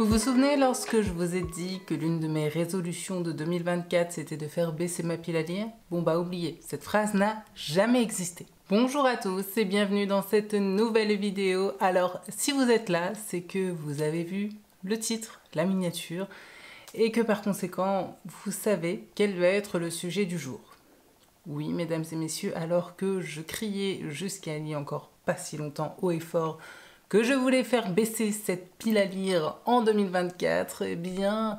Vous vous souvenez lorsque je vous ai dit que l'une de mes résolutions de 2024 c'était de faire baisser ma pile à lire? Bon bah oubliez, cette phrase n'a jamais existé. Bonjour à tous et bienvenue dans cette nouvelle vidéo. Alors si vous êtes là, c'est que vous avez vu le titre, la miniature, et que par conséquent vous savez quel va être le sujet du jour. Oui mesdames et messieurs, alors que je criais jusqu'à il y a encore pas si longtemps haut et fort que je voulais faire baisser cette pile à lire en 2024, eh bien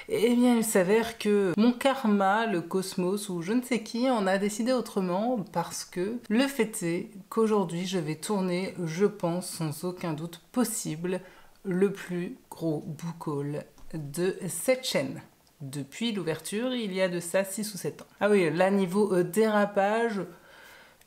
il s'avère que mon karma, le cosmos ou je ne sais qui en a décidé autrement parce que le fait est qu'aujourd'hui je vais tourner, je pense sans aucun doute possible, le plus gros book haul de cette chaîne. Depuis l'ouverture, il y a de ça 6 ou 7 ans. Ah oui, là niveau dérapage,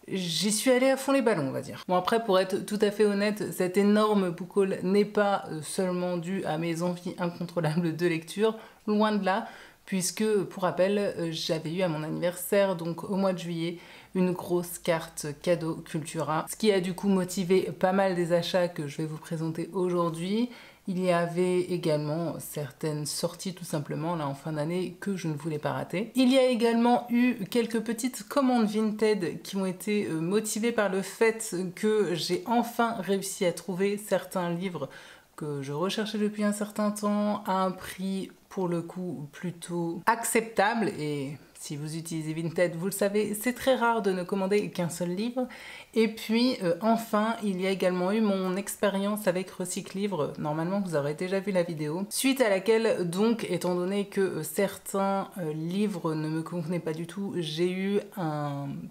j'y suis allée à fond les ballons, on va dire. Bon après, pour être tout à fait honnête, cet énorme book haul n'est pas seulement dû à mes envies incontrôlables de lecture, loin de là, puisque, pour rappel, j'avais eu à mon anniversaire, donc au mois de juillet, une grosse carte cadeau Cultura, ce qui a du coup motivé pas mal des achats que je vais vous présenter aujourd'hui. Il y avait également certaines sorties tout simplement là en fin d'année que je ne voulais pas rater. Il y a également eu quelques petites commandes Vinted qui ont été motivées par le fait que j'ai enfin réussi à trouver certains livres que je recherchais depuis un certain temps à un prix pour le coup plutôt acceptable, et si vous utilisez Vinted, vous le savez, c'est très rare de ne commander qu'un seul livre. Et puis enfin, il y a également eu mon expérience avec Recycle-Livre, normalement vous aurez déjà vu la vidéo, suite à laquelle donc, étant donné que certains livres ne me convenaient pas du tout, j'ai eu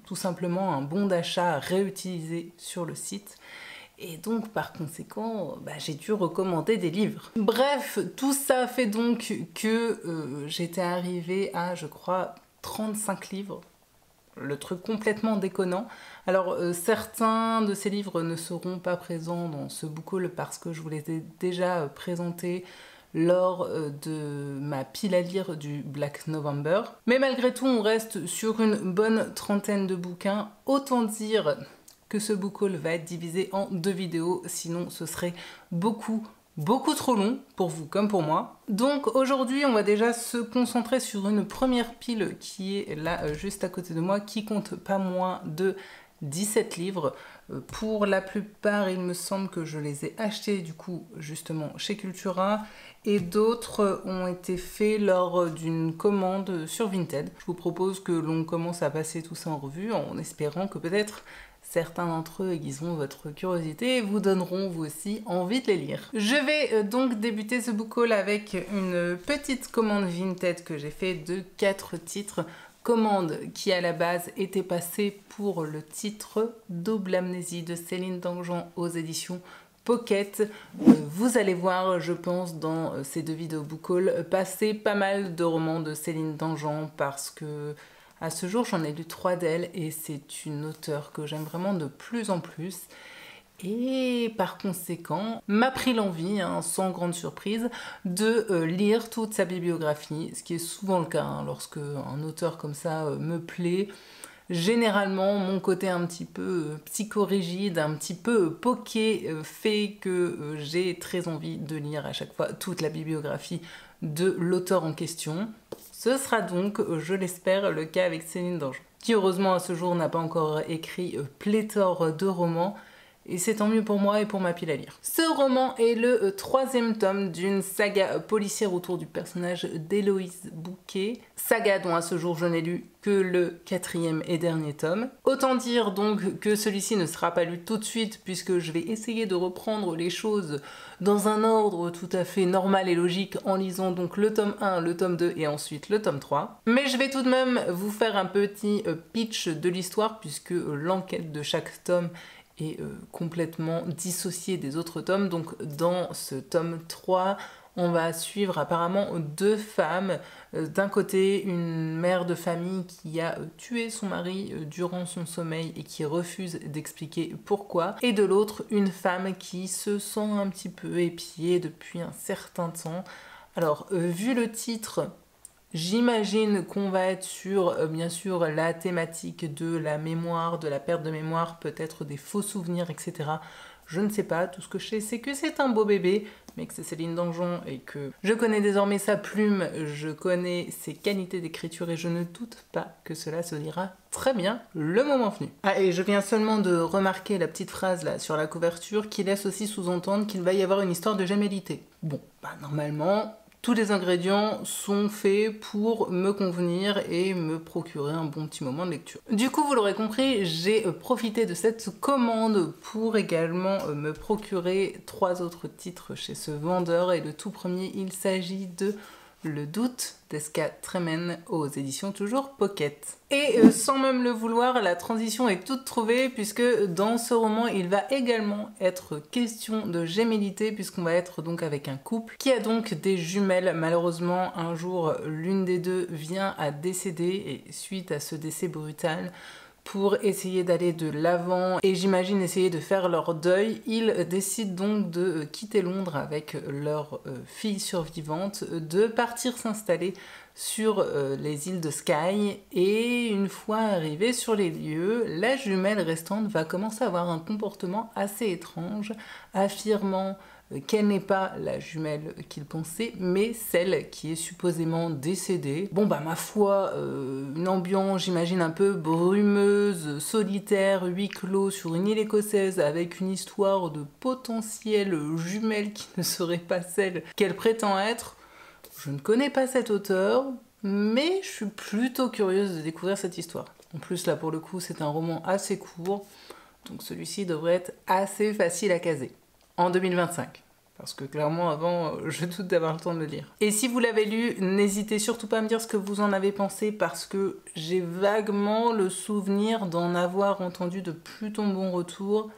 tout simplement un bon d'achat réutilisé sur le site. Et donc, par conséquent, j'ai dû recommander des livres. Bref, tout ça fait donc que j'étais arrivée à, je crois, 35 livres. Le truc complètement déconnant. Alors, certains de ces livres ne seront pas présents dans ce book haul parce que je vous les ai déjà présentés lors de ma pile à lire du Black November. Mais malgré tout, on reste sur une bonne trentaine de bouquins. Autant dire que ce book haul va être divisé en 2 vidéos, sinon ce serait beaucoup trop long pour vous comme pour moi. Donc aujourd'hui on va déjà se concentrer sur une première pile qui est là juste à côté de moi, qui compte pas moins de 17 livres. Pour la plupart, il me semble que je les ai achetés du coup justement chez Cultura, et d'autres ont été faits lors d'une commande sur Vinted. Je vous propose que l'on commence à passer tout ça en revue en espérant que peut-être certains d'entre eux aiguiseront votre curiosité et vous donneront vous aussi envie de les lire. Je vais donc débuter ce book haul avec une petite commande Vinted que j'ai fait de 4 titres. Commande qui à la base était passée pour le titre Double Amnésie de Céline Dangean aux éditions Pocket. Vous allez voir, je pense, dans ces 2 vidéos book haul, passer pas mal de romans de Céline Dangean parce que à ce jour, j'en ai lu 3 d'elle et c'est une auteure que j'aime vraiment de plus en plus. Et par conséquent, m'a pris l'envie, sans grande surprise, de lire toute sa bibliographie, ce qui est souvent le cas lorsque un auteur comme ça me plaît. Généralement, mon côté un petit peu psychorigide, un petit peu poké fait que j'ai très envie de lire à chaque fois toute la bibliographie de l'auteur en question. Ce sera donc, je l'espère, le cas avec Céline Dangean, qui heureusement à ce jour n'a pas encore écrit pléthore de romans, et c'est tant mieux pour moi et pour ma pile à lire. Ce roman est le 3e tome d'une saga policière autour du personnage d'Héloïse Bouquet, saga dont à ce jour je n'ai lu que le 4e et dernier tome. Autant dire donc que celui-ci ne sera pas lu tout de suite puisque je vais essayer de reprendre les choses dans un ordre tout à fait normal et logique en lisant donc le tome 1, le tome 2 et ensuite le tome 3. Mais je vais tout de même vous faire un petit pitch de l'histoire puisque l'enquête de chaque tome est complètement dissocié des autres tomes. Donc dans ce tome 3, on va suivre apparemment 2 femmes. D'un côté, une mère de famille qui a tué son mari durant son sommeil et qui refuse d'expliquer pourquoi. Et de l'autre, une femme qui se sent un petit peu épiée depuis un certain temps. Alors, vu le titre, j'imagine qu'on va être sur, bien sûr, la thématique de la mémoire, de la perte de mémoire, peut-être des faux souvenirs, etc. Je ne sais pas, tout ce que je sais c'est que c'est un beau bébé, mais que c'est Céline Dangean et que je connais désormais sa plume, je connais ses qualités d'écriture et je ne doute pas que cela se dira très bien le moment venu. Ah, et je viens seulement de remarquer la petite phrase là sur la couverture qui laisse aussi sous-entendre qu'il va y avoir une histoire de gémellité. Bon, bah normalement, tous les ingrédients sont faits pour me convenir et me procurer un bon petit moment de lecture. Du coup, vous l'aurez compris, j'ai profité de cette commande pour également me procurer 3 autres titres chez ce vendeur. Et le tout premier, il s'agit de Le Doute d'Eska Tremen aux éditions toujours Pocket. Et sans même le vouloir, la transition est toute trouvée puisque dans ce roman, il va également être question de gémellité puisqu'on va être donc avec un couple qui a donc des jumelles. Malheureusement, un jour, l'une des deux vient à décéder et suite à ce décès brutal, pour essayer d'aller de l'avant et j'imagine essayer de faire leur deuil, ils décident donc de quitter Londres avec leur fille survivante, de partir s'installer sur les îles de Skye et une fois arrivés sur les lieux, la jumelle restante va commencer à avoir un comportement assez étrange, affirmant qu'elle n'est pas la jumelle qu'il pensait, mais celle qui est supposément décédée. Bon bah ma foi, une ambiance j'imagine un peu brumeuse, solitaire, huis clos sur une île écossaise avec une histoire de potentielle jumelle qui ne serait pas celle qu'elle prétend être. Je ne connais pas cet auteur, mais je suis plutôt curieuse de découvrir cette histoire. En plus là pour le coup c'est un roman assez court, donc celui-ci devrait être assez facile à caser. En 2025. Parce que clairement avant, je doute d'avoir le temps de le lire. Et si vous l'avez lu, n'hésitez surtout pas à me dire ce que vous en avez pensé parce que j'ai vaguement le souvenir d'en avoir entendu de plutôt bons retours.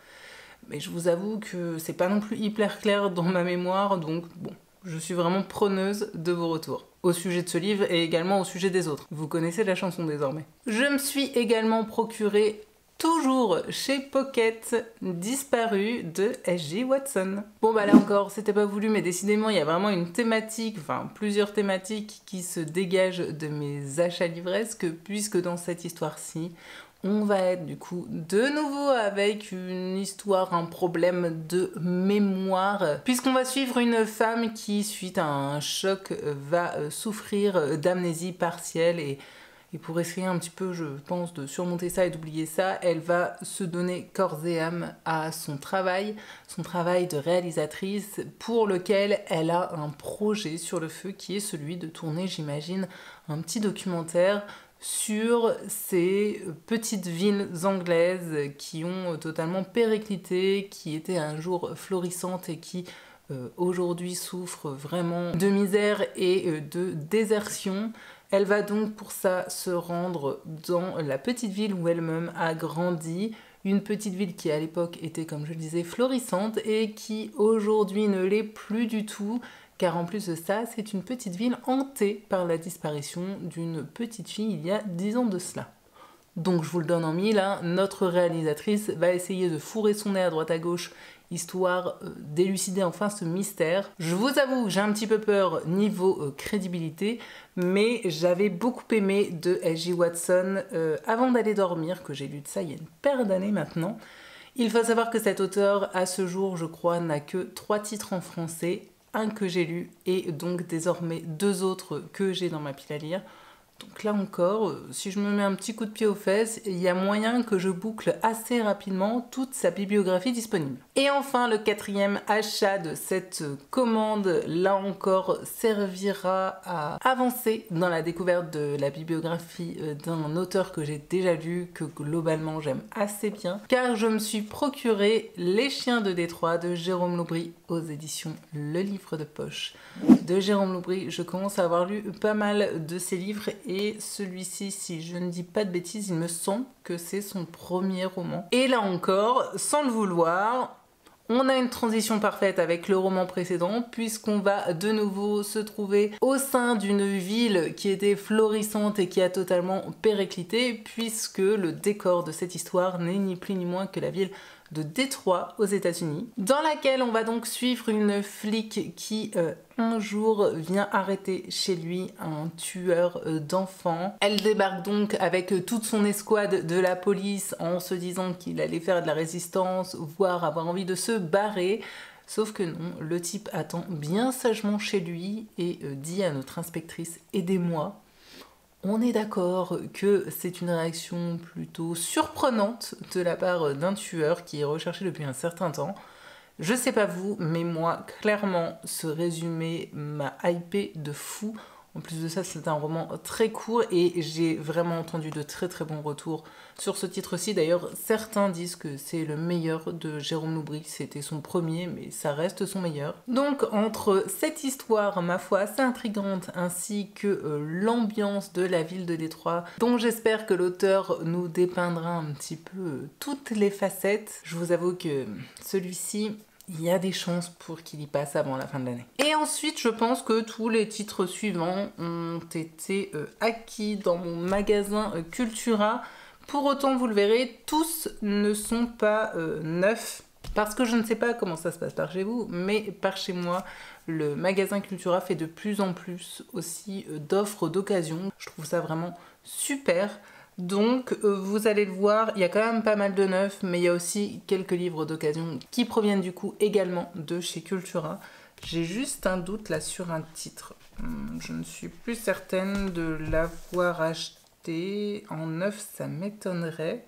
Mais je vous avoue que c'est pas non plus hyper clair dans ma mémoire, donc bon, je suis vraiment preneuse de vos retours. Au sujet de ce livre et également au sujet des autres. Vous connaissez la chanson désormais. Je me suis également procuré toujours chez Pocket, Disparu de S.G. Watson. Bon bah là encore, c'était pas voulu, mais décidément il y a vraiment une thématique, enfin plusieurs thématiques qui se dégagent de mes achats livresques, puisque dans cette histoire-ci, on va être du coup de nouveau avec une histoire, un problème de mémoire, puisqu'on va suivre une femme qui, suite à un choc, va souffrir d'amnésie partielle et pour essayer un petit peu, je pense, de surmonter ça et d'oublier ça, elle va se donner corps et âme à son travail de réalisatrice, pour lequel elle a un projet sur le feu qui est celui de tourner, j'imagine, un petit documentaire sur ces petites villes anglaises qui ont totalement périclité, qui étaient un jour florissantes et qui aujourd'hui souffrent vraiment de misère et de désertion. Elle va donc pour ça se rendre dans la petite ville où elle-même a grandi, une petite ville qui à l'époque était, comme je le disais, florissante et qui aujourd'hui ne l'est plus du tout, car en plus de ça, c'est une petite ville hantée par la disparition d'une petite fille il y a 10 ans de cela. Donc je vous le donne en mille, hein, notre réalisatrice va essayer de fourrer son nez à droite à gauche, histoire d'élucider enfin ce mystère. Je vous avoue, j'ai un petit peu peur niveau crédibilité, mais j'avais beaucoup aimé de S.G. Watson avant d'aller dormir, que j'ai lu de ça il y a une paire d'années maintenant. Il faut savoir que cet auteur, à ce jour, je crois, n'a que 3 titres en français, un que j'ai lu et donc désormais 2 autres que j'ai dans ma pile à lire. Donc là encore, si je me mets un petit coup de pied aux fesses, il y a moyen que je boucle assez rapidement toute sa bibliographie disponible. Et enfin, le 4e achat de cette commande, là encore, servira à avancer dans la découverte de la bibliographie d'un auteur que j'ai déjà lu, que globalement j'aime assez bien, car je me suis procuré Les Chiens de Détroit de Jérôme Loubry aux éditions Le Livre de Poche de Jérôme Loubry. Je commence à avoir lu pas mal de ses livres et celui-ci, si je ne dis pas de bêtises, il me semble que c'est son premier roman. Et là encore, sans le vouloir, on a une transition parfaite avec le roman précédent puisqu'on va de nouveau se trouver au sein d'une ville qui était florissante et qui a totalement périclité, puisque le décor de cette histoire n'est ni plus ni moins que la ville de Détroit aux États-Unis, dans laquelle on va donc suivre une flic qui un jour vient arrêter chez lui un tueur d'enfants. Elle débarque donc avec toute son escouade de la police en se disant qu'il allait faire de la résistance, voire avoir envie de se barrer. Sauf que non, le type attend bien sagement chez lui et dit à notre inspectrice « Aidez-moi ». On est d'accord que c'est une réaction plutôt surprenante de la part d'un tueur qui est recherché depuis un certain temps. Je sais pas vous, mais moi, clairement, ce résumé m'a hypé de fou. En plus de ça, c'est un roman très court et j'ai vraiment entendu de très très bons retours sur ce titre-ci. D'ailleurs, certains disent que c'est le meilleur de Jérôme Loubry. C'était son premier, mais ça reste son meilleur. Donc, entre cette histoire, ma foi, assez intrigante, ainsi que l'ambiance de la ville de Détroit, dont j'espère que l'auteur nous dépeindra un petit peu toutes les facettes, je vous avoue que celui-ci, il y a des chances pour qu'il y passe avant la fin de l'année. Et ensuite, je pense que tous les titres suivants ont été acquis dans mon magasin Cultura. Pour autant, vous le verrez, tous ne sont pas neufs. Parce que je ne sais pas comment ça se passe par chez vous, mais par chez moi, le magasin Cultura fait de plus en plus aussi d'offres d'occasion. Je trouve ça vraiment super. Donc vous allez le voir, il y a quand même pas mal de neufs, mais il y a aussi quelques livres d'occasion qui proviennent du coup également de chez Cultura. J'ai juste un doute là sur un titre. Je ne suis plus certaine de l'avoir acheté. En neuf, ça m'étonnerait,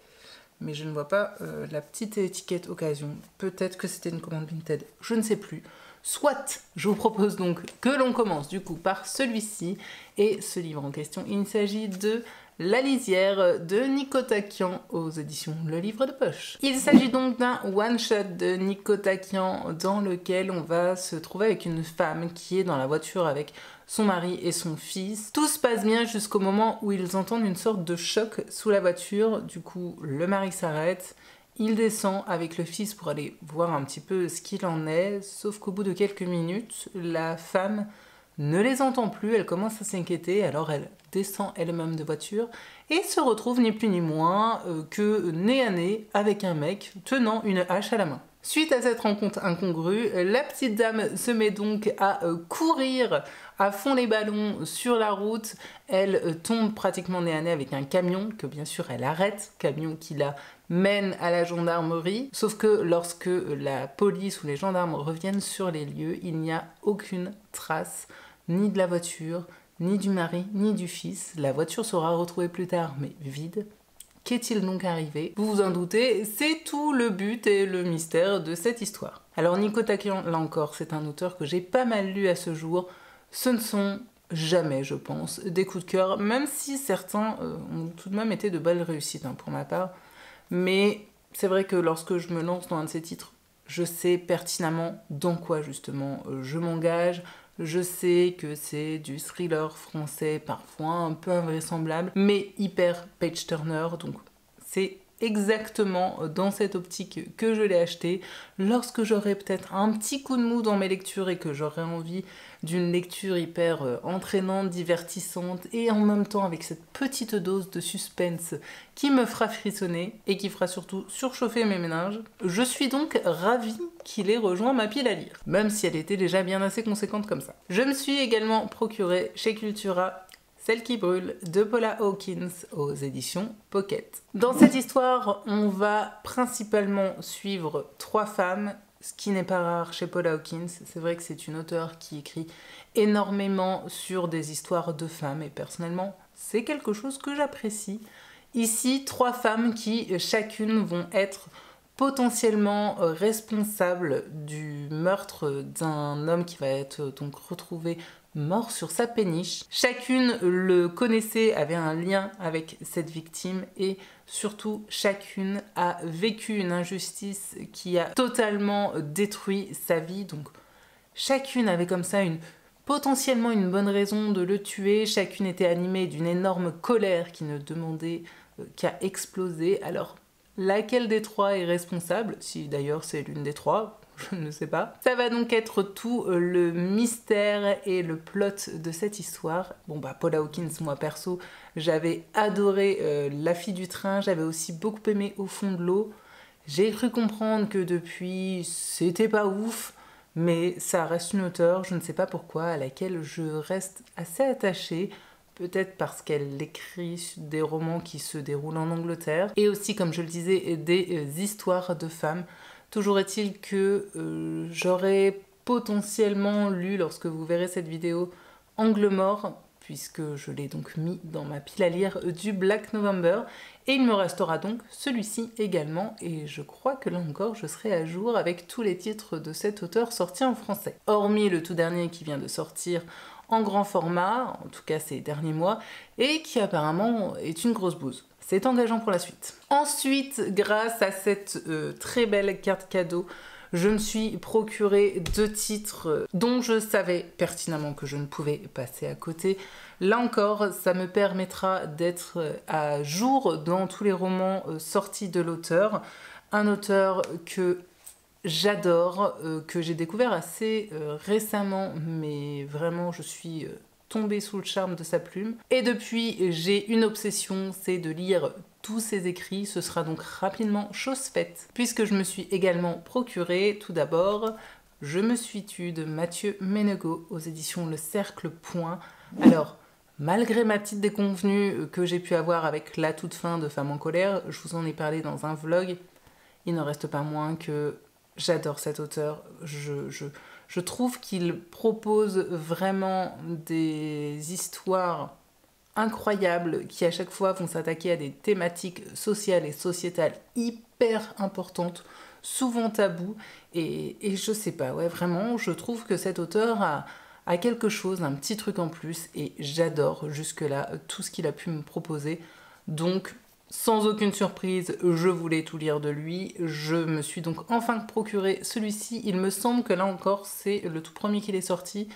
mais je ne vois pas la petite étiquette occasion. Peut-être que c'était une commande Vinted, je ne sais plus. Soit, je vous propose donc que l'on commence du coup par celui-ci et ce livre en question. Il s'agit de La lisière de Nico Takian aux éditions Le Livre de Poche. Il s'agit donc d'un one-shot de Nico Takian dans lequel on va se trouver avec une femme qui est dans la voiture avec son mari et son fils. Tout se passe bien jusqu'au moment où ils entendent une sorte de choc sous la voiture. Du coup, le mari s'arrête, il descend avec le fils pour aller voir un petit peu ce qu'il en est, sauf qu'au bout de quelques minutes, la femme ne les entend plus, elle commence à s'inquiéter, alors elle descend elle-même de voiture et se retrouve ni plus ni moins que nez à nez avec un mec tenant une hache à la main. Suite à cette rencontre incongrue, la petite dame se met donc à courir à fond les ballons sur la route. Elle tombe pratiquement nez à nez avec un camion que bien sûr elle arrête, camion qui la mène à la gendarmerie. Sauf que lorsque la police ou les gendarmes reviennent sur les lieux, il n'y a aucune trace ni de la voiture, ni du mari, ni du fils. La voiture sera retrouvée plus tard, mais vide. Qu'est-il donc arrivé? Vous vous en doutez, c'est tout le but et le mystère de cette histoire. Alors Nico Takian, là encore, c'est un auteur que j'ai pas mal lu à ce jour. Ce ne sont jamais, je pense, des coups de cœur, même si certains ont tout de même été de belles réussites pour ma part. Mais c'est vrai que lorsque je me lance dans un de ces titres, je sais pertinemment dans quoi justement je m'engage. Je sais que c'est du thriller français, parfois un peu invraisemblable, mais hyper page-turner, donc c'est exactement dans cette optique que je l'ai acheté. Lorsque j'aurai peut-être un petit coup de mou dans mes lectures et que j'aurai envie d'une lecture hyper entraînante, divertissante et en même temps avec cette petite dose de suspense qui me fera frissonner et qui fera surtout surchauffer mes méninges, je suis donc ravie qu'il ait rejoint ma pile à lire, même si elle était déjà bien assez conséquente comme ça. Je me suis également procuré chez Cultura Celle qui brûle de Paula Hawkins aux éditions Pocket. Dans cette histoire, on va principalement suivre 3 femmes, ce qui n'est pas rare chez Paula Hawkins. C'est vrai que c'est une auteure qui écrit énormément sur des histoires de femmes et personnellement, c'est quelque chose que j'apprécie. Ici, 3 femmes qui chacune vont être potentiellement responsables du meurtre d'un homme qui va être donc retrouvé mort sur sa péniche. Chacune le connaissait, avait un lien avec cette victime et surtout chacune a vécu une injustice qui a totalement détruit sa vie. Donc chacune avait comme ça potentiellement une bonne raison de le tuer. Chacune était animée d'une énorme colère qui ne demandait qu'à exploser. Alors laquelle des 3 est responsable? Si d'ailleurs c'est l'une des 3, je ne sais pas. Ça va donc être tout le mystère et le plot de cette histoire. Bon bah Paula Hawkins, moi perso, j'avais adoré La fille du train, j'avais aussi beaucoup aimé Au fond de l'eau. J'ai cru comprendre que depuis, c'était pas ouf, mais ça reste une auteure, je ne sais pas pourquoi, à laquelle je reste assez attachée. Peut-être parce qu'elle écrit des romans qui se déroulent en Angleterre. Et aussi, comme je le disais, des histoires de femmes. Toujours est-il que j'aurais potentiellement lu, lorsque vous verrez cette vidéo, Angle mort, puisque je l'ai donc mis dans ma pile à lire du Black November. Et il me restera donc celui-ci également, et je crois que là encore je serai à jour avec tous les titres de cet auteur sortis en français. Hormis le tout dernier qui vient de sortir en grand format, en tout cas ces derniers mois, et qui apparemment est une grosse bouse. C'est engageant pour la suite. Ensuite, grâce à cette très belle carte cadeau, je me suis procuré 2 titres dont je savais pertinemment que je ne pouvais passer à côté. Là encore, ça me permettra d'être à jour dans tous les romans sortis de l'auteur. Un auteur que j'adore, que j'ai découvert assez récemment, mais vraiment je suis tombée sous le charme de sa plume. Et depuis, j'ai une obsession, c'est de lire tous ses écrits. Ce sera donc rapidement chose faite, puisque je me suis également procuré, tout d'abord, Je me suis tue de Mathieu Ménégo aux éditions Le Cercle Point. Alors, malgré ma petite déconvenue que j'ai pu avoir avec la toute fin de Femme en colère, je vous en ai parlé dans un vlog, il n'en reste pas moins que j'adore cet auteur. Je trouve qu'il propose vraiment des histoires incroyables qui à chaque fois vont s'attaquer à des thématiques sociales et sociétales hyper importantes, souvent tabous, et je sais pas, ouais, vraiment, je trouve que cet auteur a quelque chose, un petit truc en plus, et j'adore jusque-là tout ce qu'il a pu me proposer. Donc, sans aucune surprise, je voulais tout lire de lui. Je me suis donc enfin procuré celui-ci. Il me semble que là encore, c'est le tout premier qu'il est sorti.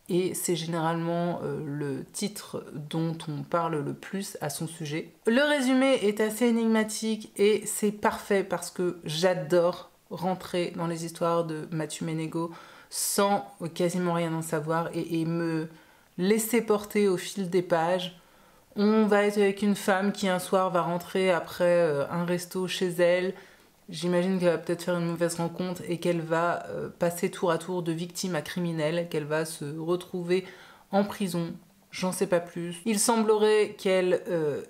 Et c'est généralement le titre dont on parle le plus à son sujet. Le résumé est assez énigmatique et c'est parfait parce que j'adore rentrer dans les histoires de Mathieu Ménégo sans quasiment rien en savoir et me laisser porter au fil des pages. On va être avec une femme qui un soir va rentrer après un resto chez elle. J'imagine qu'elle va peut-être faire une mauvaise rencontre et qu'elle va passer tour à tour de victime à criminel, qu'elle va se retrouver en prison. J'en sais pas plus. Il semblerait qu'elle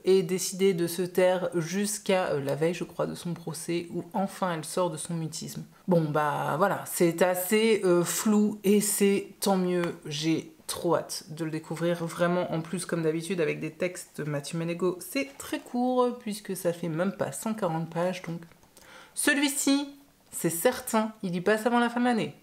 ait décidé de se taire jusqu'à la veille, je crois, de son procès, où enfin elle sort de son mutisme. Bon bah voilà, c'est assez flou et c'est tant mieux. J'ai trop hâte de le découvrir, vraiment. En plus, comme d'habitude avec des textes de Mathieu Ménégo, c'est très court puisque ça fait même pas 140 pages, donc celui-ci, c'est certain, il y passe avant la fin de l'année.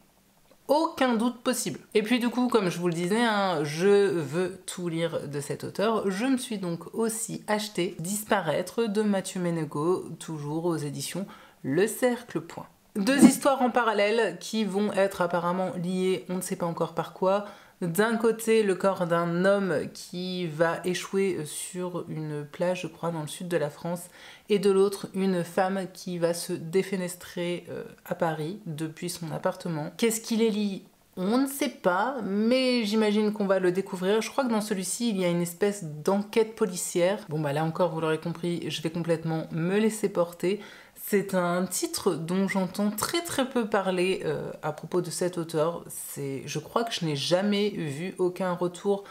Aucun doute possible. Et puis du coup, comme je vous le disais, hein, je veux tout lire de cet auteur. Je me suis donc aussi acheté Disparaître de Mathieu Ménégo, toujours aux éditions Le Cercle Point. 2 histoires en parallèle qui vont être apparemment liées, on ne sait pas encore par quoi. D'un côté, le corps d'un homme qui va échouer sur une plage, je crois, dans le sud de la France, et de l'autre, une femme qui va se défenestrer à Paris depuis son appartement. Qu'est-ce qui les lie ? On ne sait pas, mais j'imagine qu'on va le découvrir. Je crois que dans celui-ci, il y a une espèce d'enquête policière. Bon bah là encore, vous l'aurez compris, je vais complètement me laisser porter. C'est un titre dont j'entends très peu parler à propos de cet auteur. Je crois que je n'ai jamais vu aucun retour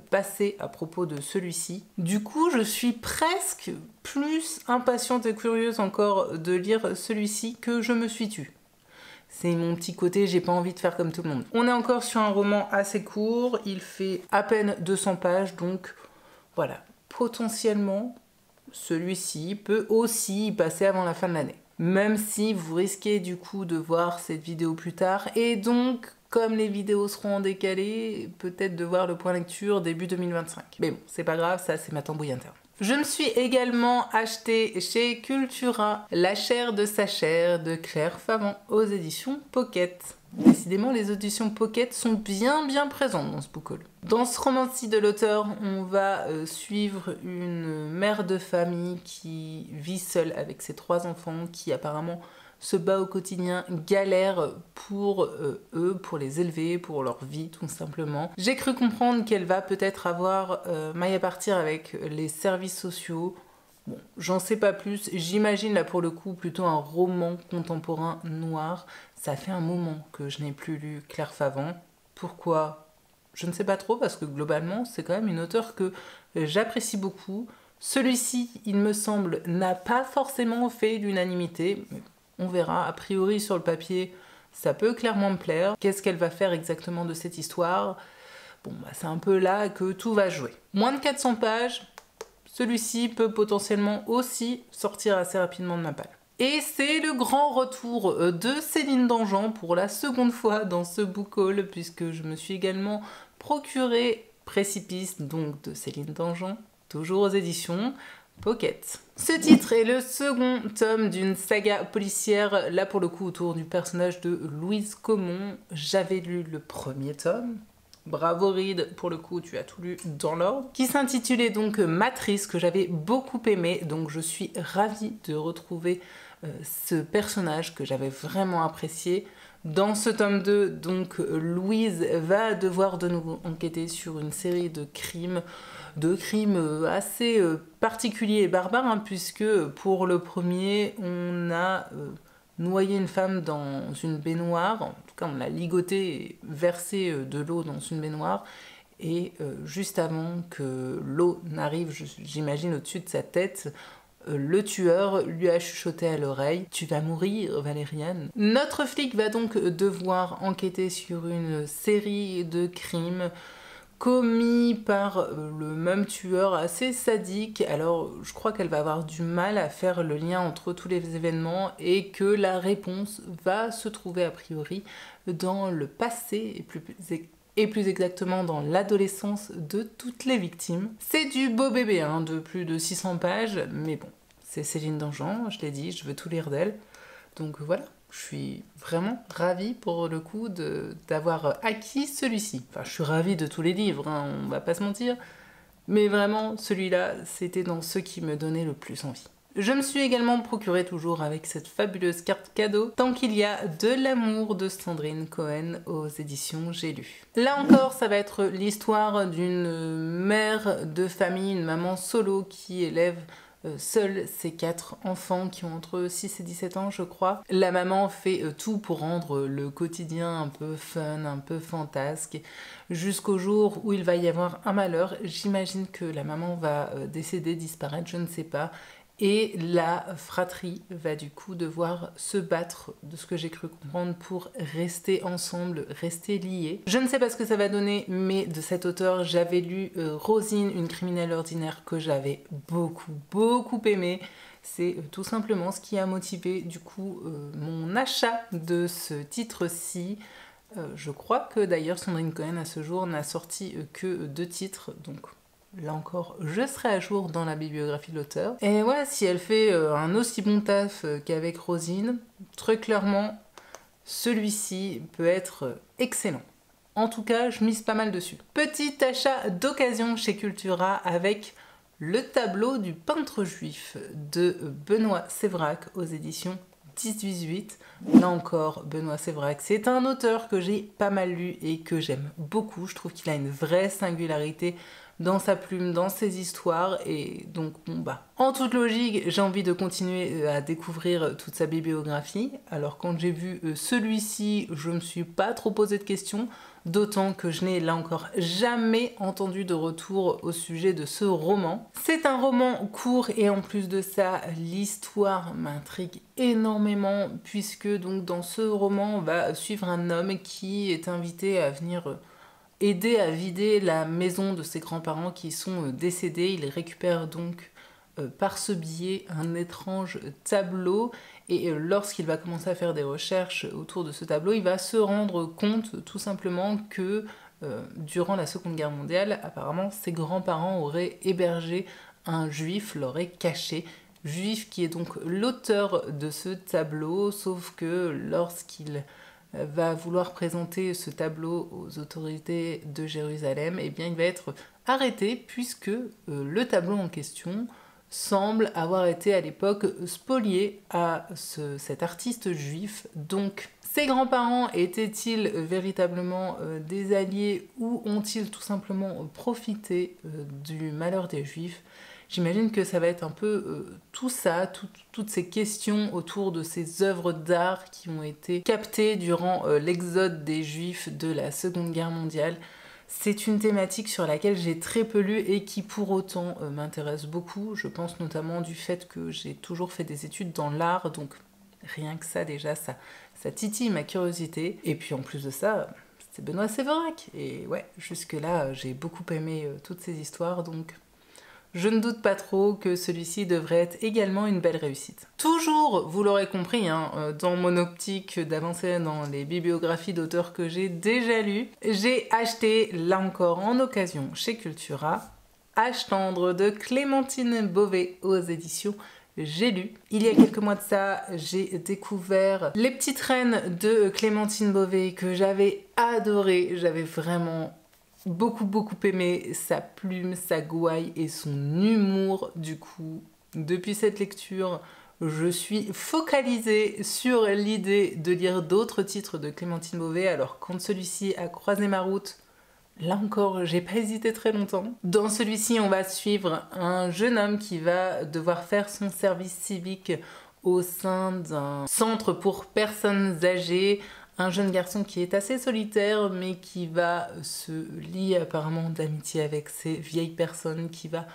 passer à propos de celui-ci. Du coup, je suis presque plus impatiente et curieuse encore de lire celui-ci que Je me suis tue. C'est mon petit côté, j'ai pas envie de faire comme tout le monde. On est encore sur un roman assez court, il fait à peine 200 pages, donc voilà, potentiellement, celui-ci peut aussi y passer avant la fin de l'année. Même si vous risquez du coup de voir cette vidéo plus tard, et donc, comme les vidéos seront en décalé, peut-être de voir le point lecture début 2025. Mais bon, c'est pas grave, ça c'est ma tambouille interne. Je me suis également acheté chez Cultura La chair de sa chair de Claire Favant aux éditions Pocket. Décidément, les éditions Pocket sont bien présentes dans ce book haul. Dans ce roman-ci de l'auteur, on va suivre une mère de famille qui vit seule avec ses 3 enfants, qui apparemment se bat au quotidien, galère pour eux, pour les élever, pour leur vie tout simplement. J'ai cru comprendre qu'elle va peut-être avoir maille à partir avec les services sociaux. Bon, j'en sais pas plus, j'imagine là pour le coup plutôt un roman contemporain noir. Ça fait un moment que je n'ai plus lu Claire Favant. Pourquoi? Je ne sais pas trop parce que globalement c'est quand même une auteure que j'apprécie beaucoup. Celui-ci, il me semble, n'a pas forcément fait l'unanimité. On verra, a priori sur le papier, ça peut clairement me plaire. Qu'est-ce qu'elle va faire exactement de cette histoire? Bon, bah, c'est un peu là que tout va jouer. Moins de 400 pages, celui-ci peut potentiellement aussi sortir assez rapidement de ma palle. Et c'est le grand retour de Céline Dangean pour la seconde fois dans ce book haul, puisque je me suis également procuré Précipice, donc de Céline Dangean, toujours aux éditions Pocket. Ce titre est le second tome d'une saga policière, là pour le coup autour du personnage de Louise Caumont. J'avais lu le premier tome. Bravo Reed, pour le coup tu as tout lu dans l'ordre, qui s'intitulait donc Matrice, que j'avais beaucoup aimé, donc je suis ravie de retrouver ce personnage que j'avais vraiment apprécié. Dans ce tome 2, donc Louise va devoir de nouveau enquêter sur une série de crimes assez particuliers et barbares, hein, puisque pour le premier, on a noyé une femme dans une baignoire, en tout cas on l'a ligotée et versé de l'eau dans une baignoire, et juste avant que l'eau n'arrive, j'imagine, au-dessus de sa tête, le tueur lui a chuchoté à l'oreille « Tu vas mourir, Valériane ». Notre flic va donc devoir enquêter sur une série de crimes commis par le même tueur assez sadique. Alors je crois qu'elle va avoir du mal à faire le lien entre tous les événements et que la réponse va se trouver a priori dans le passé et plus exactement dans l'adolescence de toutes les victimes. C'est du beau bébé, hein, de plus de 600 pages, mais bon, c'est Céline Dangean, je l'ai dit, je veux tout lire d'elle. Donc voilà, je suis vraiment ravie pour le coup d'avoir acquis celui-ci. Enfin, je suis ravie de tous les livres, hein, on va pas se mentir, mais vraiment, celui-là, c'était dans ceux qui me donnaient le plus envie. Je me suis également procuré, toujours avec cette fabuleuse carte cadeau, Tant qu'il y a de l'amour de Sandrine Cohen aux éditions J'ai lu. Là encore, ça va être l'histoire d'une mère de famille, une maman solo qui élève seule ses 4 enfants qui ont entre 6 et 17 ans, je crois. La maman fait tout pour rendre le quotidien un peu fun, un peu fantasque, jusqu'au jour où il va y avoir un malheur. J'imagine que la maman va décéder, disparaître, je ne sais pas. Et la fratrie va du coup devoir se battre, de ce que j'ai cru comprendre, pour rester ensemble, rester liés. Je ne sais pas ce que ça va donner, mais de cet auteur, j'avais lu Rosine, une criminelle ordinaire, que j'avais beaucoup aimé. C'est tout simplement ce qui a motivé du coup mon achat de ce titre-ci. Je crois que d'ailleurs Sandrine Cohen à ce jour n'a sorti que 2 titres, donc là encore, je serai à jour dans la bibliographie de l'auteur. Et ouais, si elle fait un aussi bon taf qu'avec Rosine, très clairement, celui-ci peut être excellent. En tout cas, je mise pas mal dessus. Petit achat d'occasion chez Cultura avec le tableau du peintre juif de Benoît Sévrac aux éditions 18. Là encore, Benoît Sévrac, c'est un auteur que j'ai pas mal lu et que j'aime beaucoup. Je trouve qu'il a une vraie singularité dans sa plume, dans ses histoires, et donc bon bah, en toute logique, j'ai envie de continuer à découvrir toute sa bibliographie. Alors quand j'ai vu celui-ci, je me suis pas trop posé de questions, d'autant que je n'ai là encore jamais entendu de retour au sujet de ce roman. C'est un roman court et en plus de ça, l'histoire m'intrigue énormément, puisque donc dans ce roman, on va suivre un homme qui est invité à venir aider à vider la maison de ses grands-parents qui sont décédés. Il récupère donc par ce biais un étrange tableau, et lorsqu'il va commencer à faire des recherches autour de ce tableau, il va se rendre compte tout simplement que durant la Seconde Guerre mondiale, apparemment ses grands-parents auraient hébergé un juif, l'auraient caché. Juif qui est donc l'auteur de ce tableau, sauf que lorsqu'il va vouloir présenter ce tableau aux autorités de Jérusalem, et bien il va être arrêté puisque le tableau en question semble avoir été à l'époque spolié à cet artiste juif. Donc ses grands-parents étaient-ils véritablement des alliés, ou ont-ils tout simplement profité du malheur des juifs? J'imagine que ça va être un peu tout ça, toutes ces questions autour de ces œuvres d'art qui ont été captées durant l'exode des Juifs de la Seconde Guerre mondiale. C'est une thématique sur laquelle j'ai très peu lu et qui pour autant m'intéresse beaucoup. Je pense notamment du fait que j'ai toujours fait des études dans l'art, donc rien que ça déjà, ça titille ma curiosité. Et puis en plus de ça, c'est Benoît Séverac. Et ouais, jusque-là, j'ai beaucoup aimé toutes ces histoires, donc je ne doute pas trop que celui-ci devrait être également une belle réussite. Toujours, vous l'aurez compris, dans mon optique d'avancer dans les bibliographies d'auteurs que j'ai déjà lus, j'ai acheté, là encore en occasion chez Cultura, Âge tendre de Clémentine Beauvais aux éditions J'ai lu. Il y a quelques mois de ça, j'ai découvert Les Petites Reines de Clémentine Beauvais que j'avais adoré. J'avais vraiment beaucoup aimé sa plume, sa gouaille et son humour. Du coup, depuis cette lecture, je suis focalisée sur l'idée de lire d'autres titres de Clémentine Beauvais. Alors quand celui-ci a croisé ma route, là encore, j'ai pas hésité très longtemps. Dans celui-ci, on va suivre un jeune homme qui va devoir faire son service civique au sein d'un centre pour personnes âgées. Un jeune garçon qui est assez solitaire, mais qui va se lier apparemment d'amitié avec ces vieilles personnes, qui va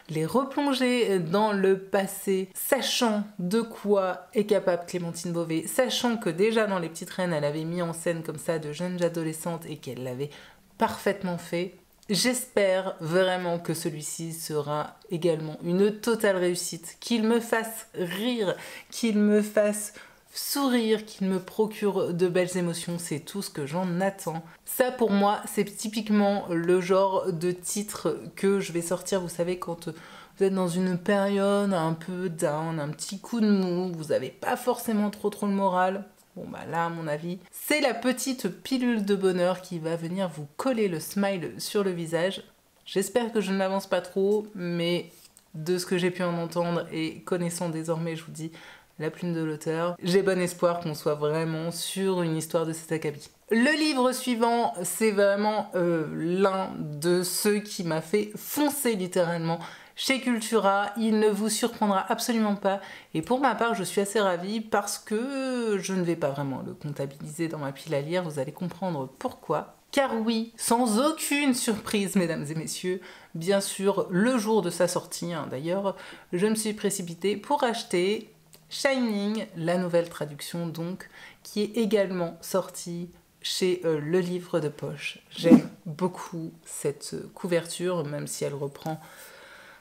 les replonger dans le passé, sachant de quoi est capable Clémentine Beauvais, sachant que déjà dans Les Petites Reines, elle avait mis en scène comme ça de jeunes adolescentes et qu'elle l'avait parfaitement fait. J'espère vraiment que celui-ci sera également une totale réussite, qu'il me fasse rire, qu'il me fasse sourire, qu'il me procure de belles émotions, c'est tout ce que j'en attends. Ça pour moi, c'est typiquement le genre de titre que je vais sortir, vous savez, quand vous êtes dans une période un peu down, un petit coup de mou, vous n'avez pas forcément trop le moral. Bon bah là, à mon avis, c'est la petite pilule de bonheur qui va venir vous coller le smile sur le visage. J'espère que je ne m'avance pas trop, mais de ce que j'ai pu en entendre et connaissant désormais, je vous dis, la plume de l'auteur, j'ai bon espoir qu'on soit vraiment sur une histoire de cet acabit. Le livre suivant, c'est vraiment l'un de ceux qui m'a fait foncer littéralement chez Cultura. Il ne vous surprendra absolument pas. Et pour ma part, je suis assez ravie parce que je ne vais pas vraiment le comptabiliser dans ma pile à lire. Vous allez comprendre pourquoi. Car oui, sans aucune surprise, mesdames et messieurs, bien sûr, le jour de sa sortie, d'ailleurs, je me suis précipitée pour acheter Shining, la nouvelle traduction donc, qui est également sortie chez Le Livre de Poche. J'aime beaucoup cette couverture, même si elle reprend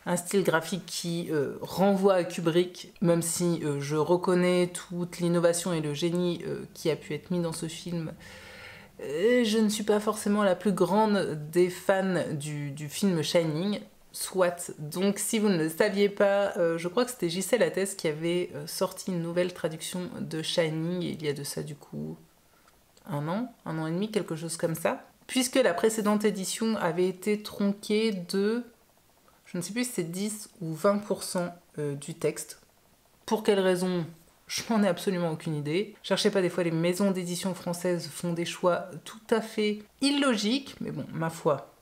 un style graphique qui renvoie à Kubrick, même si je reconnais toute l'innovation et le génie qui a pu être mis dans ce film. Je ne suis pas forcément la plus grande des fans du film Shining, soit. Donc si vous ne le saviez pas, je crois que c'était Gisèle Attès qui avait sorti une nouvelle traduction de Shining, il y a de ça du coup un an et demi, quelque chose comme ça. Puisque la précédente édition avait été tronquée de, je ne sais plus si c'est 10 ou 20% du texte. Pour quelle raison ? Je n'en ai absolument aucune idée. Cherchez pas, des fois les maisons d'édition françaises font des choix tout à fait illogiques, mais bon, ma foi,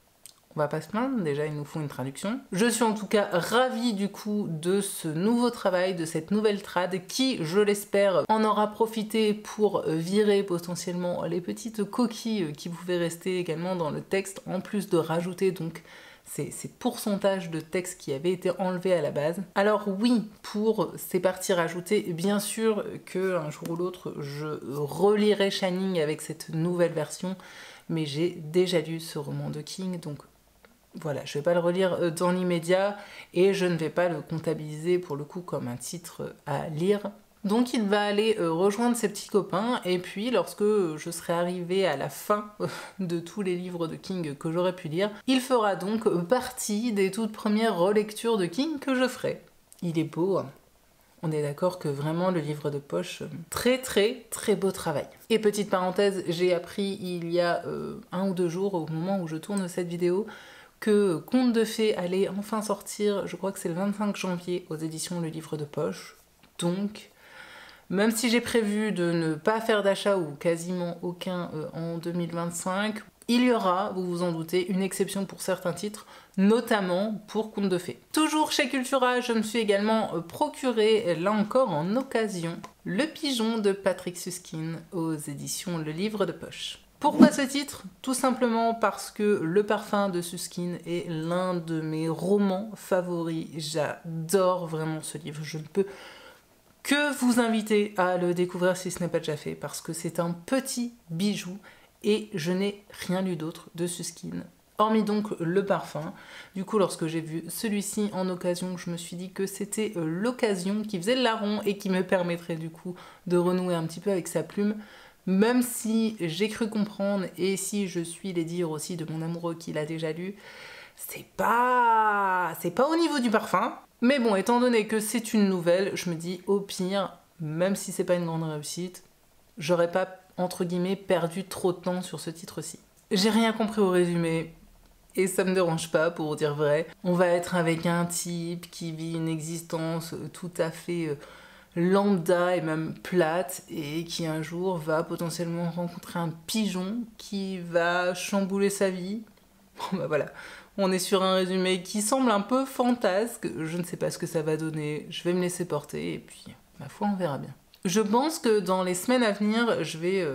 on va pas se plaindre, déjà ils nous font une traduction. Je suis en tout cas ravie du coup de ce nouveau travail, de cette nouvelle trad qui, je l'espère, en aura profité pour virer potentiellement les petites coquilles qui pouvaient rester également dans le texte, en plus de rajouter donc ces pourcentages de texte qui avaient été enlevés à la base. Alors oui, pour ces parties rajoutées, bien sûr qu'un jour ou l'autre, je relirai Shining avec cette nouvelle version, mais j'ai déjà lu ce roman de King, donc voilà, je ne vais pas le relire dans l'immédiat et je ne vais pas le comptabiliser pour le coup comme un titre à lire. Donc il va aller rejoindre ses petits copains et puis lorsque je serai arrivée à la fin de tous les livres de King que j'aurais pu lire, il fera donc partie des toutes premières relectures de King que je ferai. Il est beau, hein. On est d'accord que vraiment le livre de poche, très beau travail. Et petite parenthèse, j'ai appris il y a 1 ou 2 jours au moment où je tourne cette vidéo que Contes de Fées allait enfin sortir, je crois que c'est le 25 janvier aux éditions Le Livre de Poche. Donc, même si j'ai prévu de ne pas faire d'achat ou quasiment aucun en 2025, il y aura, vous vous en doutez, une exception pour certains titres, notamment pour Contes de Fées. Toujours chez Cultura, je me suis également procuré, là encore en occasion, Le Pigeon de Patrick Süskind aux éditions Le Livre de Poche. Pourquoi ce titre? Tout simplement parce que Le Parfum de Süskind est l'un de mes romans favoris. J'adore vraiment ce livre. Je ne peux que vous inviter à le découvrir si ce n'est pas déjà fait, parce que c'est un petit bijou et je n'ai rien lu d'autre de Süskind, hormis donc Le Parfum. Du coup, lorsque j'ai vu celui-ci en occasion, je me suis dit que c'était l'occasion qui faisait le larron et qui me permettrait du coup de renouer un petit peu avec sa plume, même si j'ai cru comprendre, et si je suis les dires aussi de mon amoureux qui l'a déjà lu, c'est pas au niveau du parfum. Mais bon, étant donné que c'est une nouvelle, je me dis au pire, même si c'est pas une grande réussite, j'aurais pas, entre guillemets, perdu trop de temps sur ce titre-ci. J'ai rien compris au résumé, et ça me dérange pas pour dire vrai. On va être avec un type qui vit une existence tout à fait lambda et même plate, et qui un jour va potentiellement rencontrer un pigeon qui va chambouler sa vie. Bon bah voilà, on est sur un résumé qui semble un peu fantasque, je ne sais pas ce que ça va donner, je vais me laisser porter et puis ma foi on verra bien. Je pense que dans les semaines à venir, je vais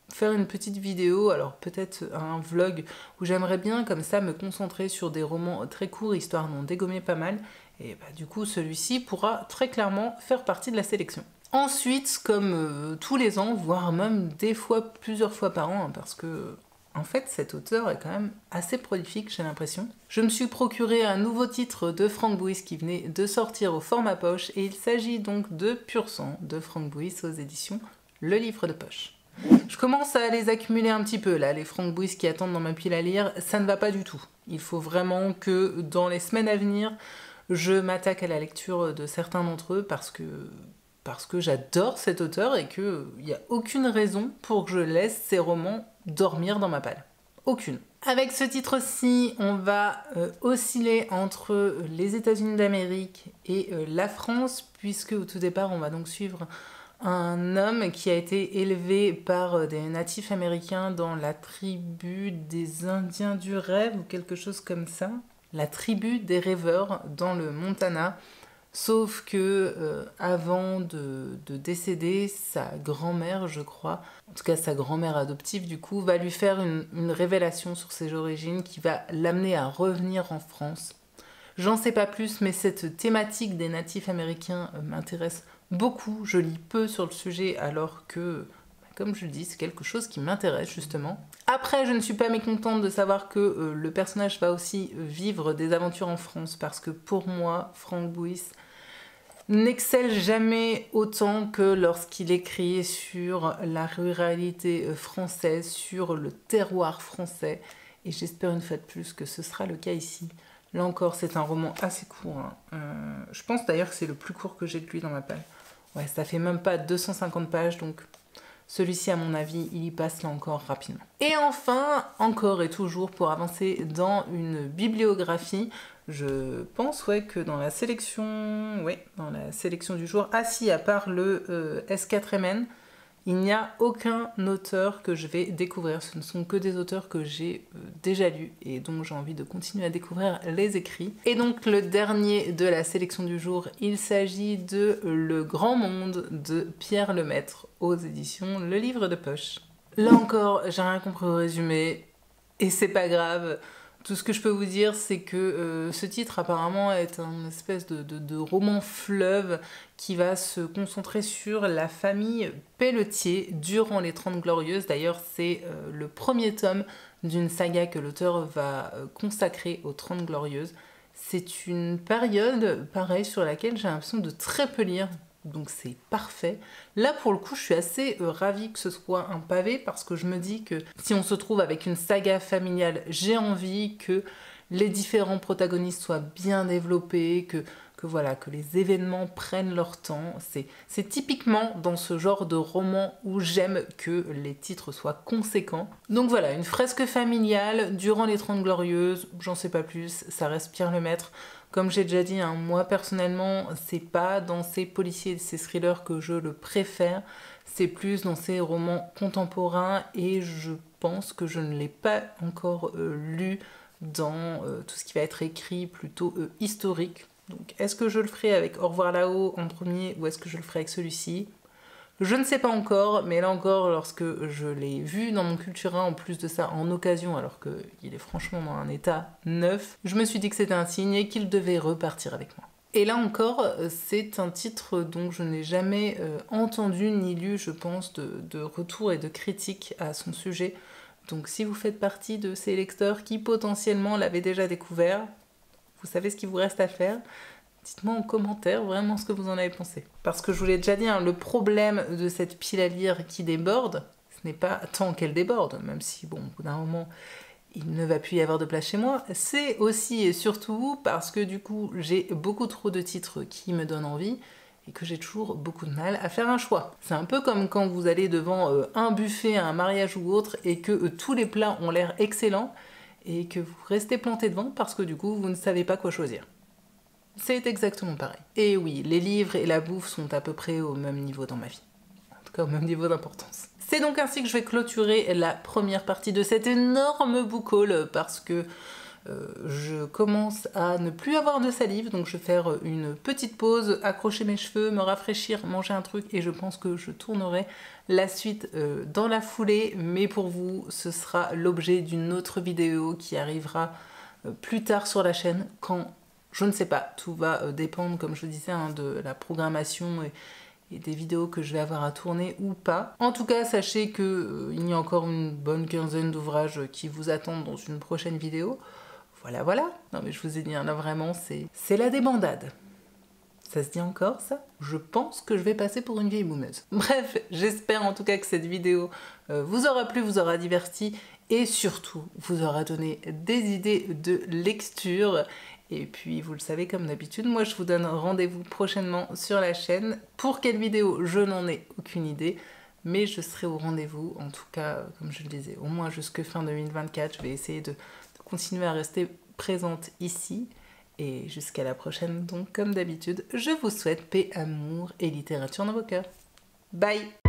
faire une petite vidéo, alors peut-être un vlog où j'aimerais bien comme ça me concentrer sur des romans très courts, histoire d'en dégommer pas mal, et bah, du coup celui-ci pourra très clairement faire partie de la sélection. Ensuite, comme tous les ans, voire même des fois plusieurs fois par an, hein, parce que en fait, cet auteur est quand même assez prolifique, j'ai l'impression. Je me suis procuré un nouveau titre de Franck Bouis qui venait de sortir au format poche, et il s'agit donc de Pur Sang de Franck Bouis aux éditions Le Livre de Poche. Je commence à les accumuler un petit peu là, les Franck Bouis qui attendent dans ma pile à lire, ça ne va pas du tout. Il faut vraiment que dans les semaines à venir, je m'attaque à la lecture de certains d'entre eux parce que j'adore cet auteur et qu'il n'y a aucune raison pour que je laisse ces romans dormir dans ma palle. Aucune. Avec ce titre-ci, on va osciller entre les États-Unis d'Amérique et la France, puisque au tout départ, on va donc suivre un homme qui a été élevé par des natifs américains dans la tribu des Indiens du rêve ou quelque chose comme ça. La tribu des rêveurs dans le Montana. Sauf que avant de décéder, sa grand-mère, je crois, en tout cas sa grand-mère adoptive du coup, va lui faire une révélation sur ses origines qui va l'amener à revenir en France. J'en sais pas plus, mais cette thématique des natifs américains m'intéresse beaucoup. Je lis peu sur le sujet alors que, comme je le dis, c'est quelque chose qui m'intéresse justement. Après, je ne suis pas mécontente de savoir que le personnage va aussi vivre des aventures en France, parce que pour moi, Franck Bouis n'excelle jamais autant que lorsqu'il écrit sur la ruralité française, sur le terroir français, et j'espère une fois de plus que ce sera le cas ici. Là encore, c'est un roman assez court, hein. Je pense d'ailleurs que c'est le plus court que j'ai de lui dans ma palle. Ouais, ça fait même pas 250 pages, donc celui-ci, à mon avis, il y passe là encore rapidement. Et enfin, encore et toujours, pour avancer dans une bibliographie, je pense que dans la sélection du jour, ah si, à part le S4MN, il n'y a aucun auteur que je vais découvrir. Ce ne sont que des auteurs que j'ai déjà lus et dont j'ai envie de continuer à découvrir les écrits. Et donc le dernier de la sélection du jour, il s'agit de Le Grand Monde de Pierre Lemaitre aux éditions Le Livre de Poche. Là encore, j'ai rien compris au résumé et c'est pas grave. Tout ce que je peux vous dire, c'est que ce titre apparemment est un espèce de roman fleuve qui va se concentrer sur la famille Pelletier durant les 30 Glorieuses. D'ailleurs, c'est le premier tome d'une saga que l'auteur va consacrer aux 30 Glorieuses. C'est une période, pareil, sur laquelle j'ai l'impression de très peu lire. Donc c'est parfait. Là pour le coup je suis assez ravie que ce soit un pavé, parce que je me dis que si on se trouve avec une saga familiale, j'ai envie que les différents protagonistes soient bien développés, que les événements prennent leur temps. C'est typiquement dans ce genre de roman où j'aime que les titres soient conséquents. Donc voilà, une fresque familiale durant les 30 Glorieuses, j'en sais pas plus, ça reste Pierre Lemaitre. Comme j'ai déjà dit, hein, moi personnellement, c'est pas dans ces policiers et ces thrillers que je le préfère, c'est plus dans ces romans contemporains et je pense que je ne l'ai pas encore lu dans tout ce qui va être écrit plutôt historique. Donc est-ce que je le ferai avec Au revoir là-haut en premier ou est-ce que je le ferai avec celui-ci? Je ne sais pas encore, mais là encore, lorsque je l'ai vu dans mon Cultura, en plus de ça, en occasion, alors qu'il est franchement dans un état neuf, je me suis dit que c'était un signe et qu'il devait repartir avec moi. Et là encore, c'est un titre dont je n'ai jamais entendu ni lu, je pense, de retour et de critique à son sujet. Donc si vous faites partie de ces lecteurs qui potentiellement l'avaient déjà découvert, vous savez ce qu'il vous reste à faire. Dites-moi en commentaire vraiment ce que vous en avez pensé. Parce que je vous l'ai déjà dit, hein, le problème de cette pile à lire qui déborde, ce n'est pas tant qu'elle déborde, même si, bon, au bout d'un moment, il ne va plus y avoir de place chez moi, c'est aussi et surtout parce que du coup, j'ai beaucoup trop de titres qui me donnent envie et que j'ai toujours beaucoup de mal à faire un choix. C'est un peu comme quand vous allez devant un buffet, un mariage ou autre, et que tous les plats ont l'air excellents, et que vous restez planté devant parce que du coup, vous ne savez pas quoi choisir. C'est exactement pareil. Et oui, les livres et la bouffe sont à peu près au même niveau dans ma vie. En tout cas, au même niveau d'importance. C'est donc ainsi que je vais clôturer la première partie de cet énorme book haul parce que je commence à ne plus avoir de salive, donc je vais faire une petite pause, accrocher mes cheveux, me rafraîchir, manger un truc et je pense que je tournerai la suite dans la foulée, mais pour vous, ce sera l'objet d'une autre vidéo qui arrivera plus tard sur la chaîne quand je ne sais pas, tout va dépendre, comme je disais, hein, de la programmation et des vidéos que je vais avoir à tourner ou pas. En tout cas, sachez qu'il y a encore une bonne quinzaine d'ouvrages qui vous attendent dans une prochaine vidéo. Voilà, voilà. Non mais je vous ai dit, là vraiment, c'est la débandade. Ça se dit encore, ça? Je pense que je vais passer pour une vieille boumeuse. Bref, j'espère en tout cas que cette vidéo vous aura plu, vous aura diverti et surtout vous aura donné des idées de lecture. Et puis, vous le savez, comme d'habitude, moi je vous donne rendez-vous prochainement sur la chaîne. Pour quelle vidéo, je n'en ai aucune idée, mais je serai au rendez-vous, en tout cas, comme je le disais, au moins jusque fin 2024. Je vais essayer de continuer à rester présente ici. Et jusqu'à la prochaine, donc comme d'habitude, je vous souhaite paix, amour et littérature dans vos cœurs. Bye!